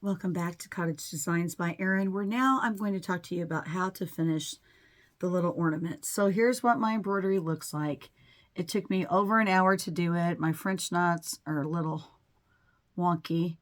Welcome back to Cottage Designs by Erin, where now I'm going to talk to you about how to finish the little ornament. So here's what my embroidery looks like. It took me over an hour to do it. My French knots are a little wonky.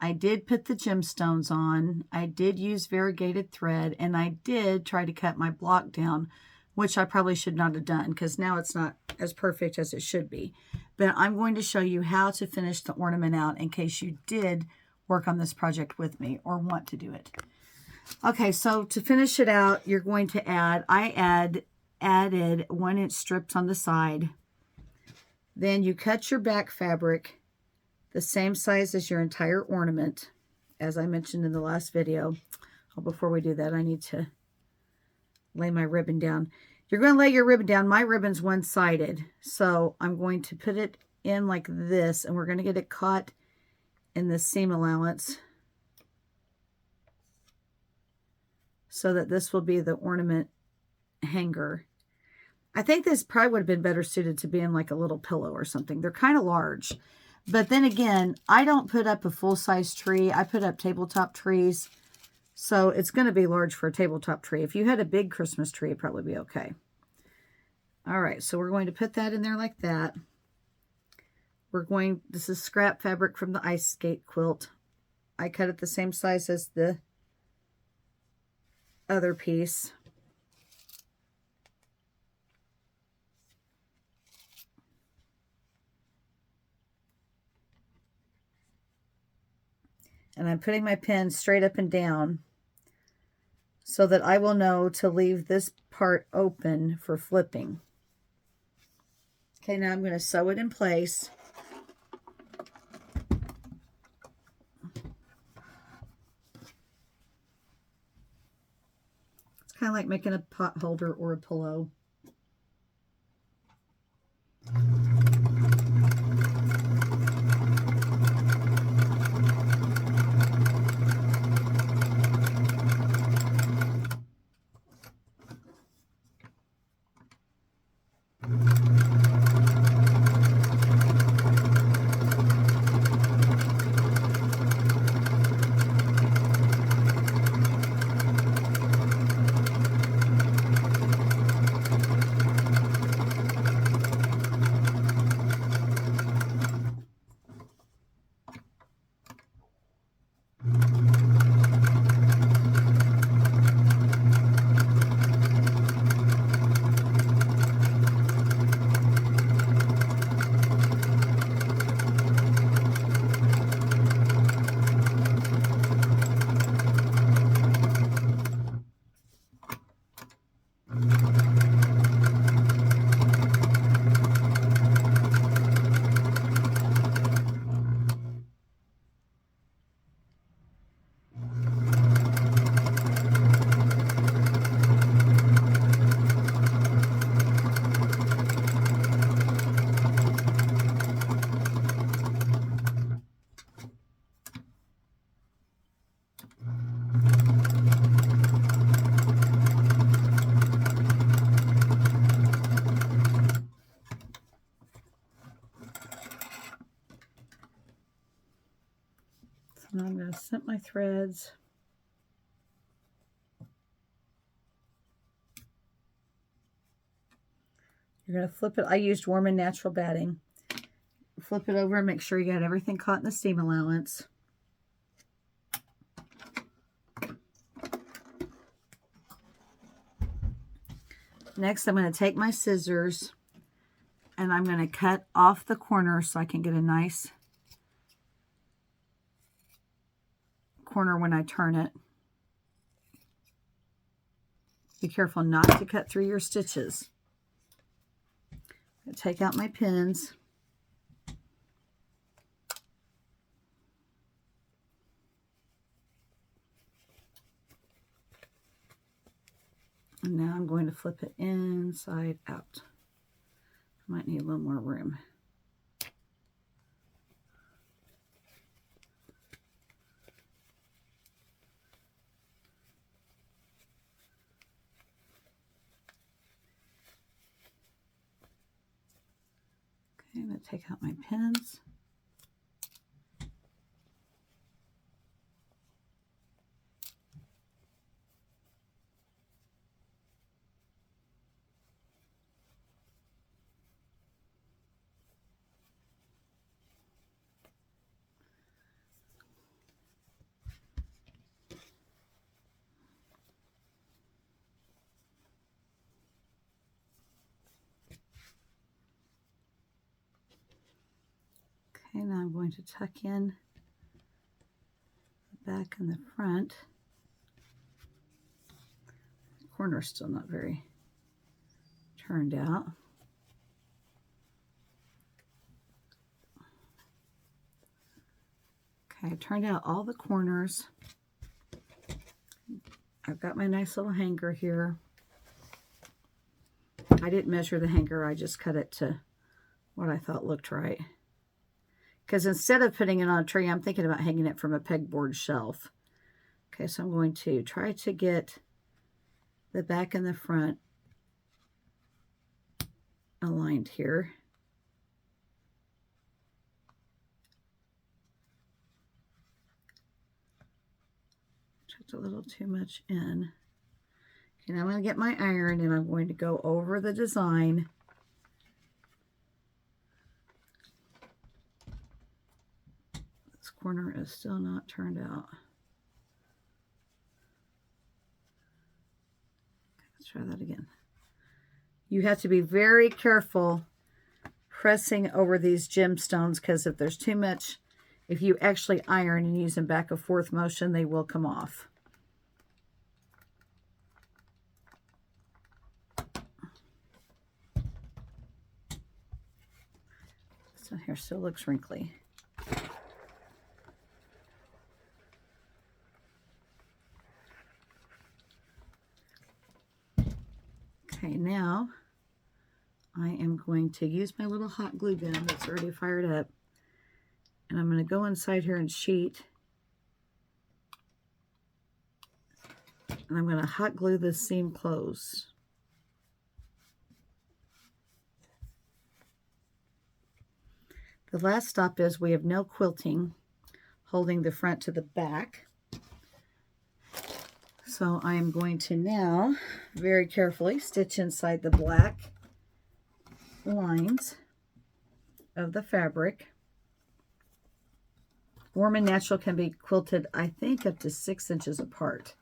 I did put the gemstones on. I did use variegated thread, and I did try to cut my block down, which I probably should not have done because now it's not as perfect as it should be. But I'm going to show you how to finish the ornament out in case you did work on this project with me or want to do it. Okay, so to finish it out, you're going to add, I added 1-inch strips on the side. Then you cut your back fabric the same size as your entire ornament, as I mentioned in the last video. Oh, before we do that, I need to lay my ribbon down. You're going to lay your ribbon down. My ribbon's one-sided, so I'm going to put it in like this, and we're going to get it caught in the seam allowance so that this will be the ornament hanger. I think this probably would have been better suited to being like a little pillow or something. They're kind of large. But then again, I don't put up a full-size tree. I put up tabletop trees. So it's going to be large for a tabletop tree. If you had a big Christmas tree, it'd probably be okay. All right, so we're going to put that in there like that. This is scrap fabric from the ice skate quilt. I cut it the same size as the other piece. And I'm putting my pen straight up and down so that I will know to leave this part open for flipping. Okay, now I'm going to sew it in place. It's kind of like making a pot holder or a pillow. Now I'm going to snip my threads. You're going to flip it. I used warm and natural batting. Flip it over and make sure you got everything caught in the seam allowance. Next, I'm going to take my scissors and I'm going to cut off the corner so I can get a nice corner when I turn it. Be careful not to cut through your stitches. I'm going to take out my pins. And now I'm going to flip it inside out. I might need a little more room. Okay, I'm going to take out my pins. Okay, now I'm going to tuck in the back and the front. The corner's still not very turned out. Okay, I turned out all the corners. I've got my nice little hanger here. I didn't measure the hanger, I just cut it to what I thought looked right. Because instead of putting it on a tree, I'm thinking about hanging it from a pegboard shelf. Okay, so I'm going to try to get the back and the front aligned here. Tucked a little too much in. Okay, now I'm going to get my iron and I'm going to go over the design. This corner is still not turned out. Let's try that again. You have to be very careful pressing over these gemstones, because if there's too much, if you actually iron and use them back and forth motion, they will come off. So here still looks wrinkly. Okay, now I am going to use my little hot glue gun that's already fired up, and I'm going to go inside here and sheet, and I'm going to hot glue this seam closed. The last stop is we have no quilting holding the front to the back. So I am going to now very carefully stitch inside the black lines of the fabric. Warm and natural can be quilted, I think, up to 6 inches apart.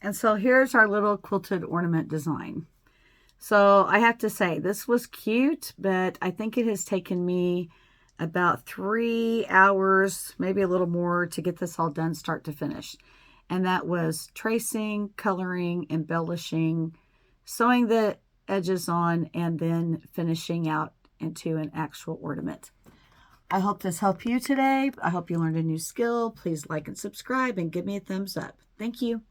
And so here's our little quilted ornament design. So I have to say, this was cute, but I think it has taken me about 3 hours, maybe a little more, to get this all done start to finish. And that was tracing, coloring, embellishing, sewing the edges on, and then finishing out into an actual ornament. I hope this helped you today. I hope you learned a new skill. Please like and subscribe and give me a thumbs up. Thank you.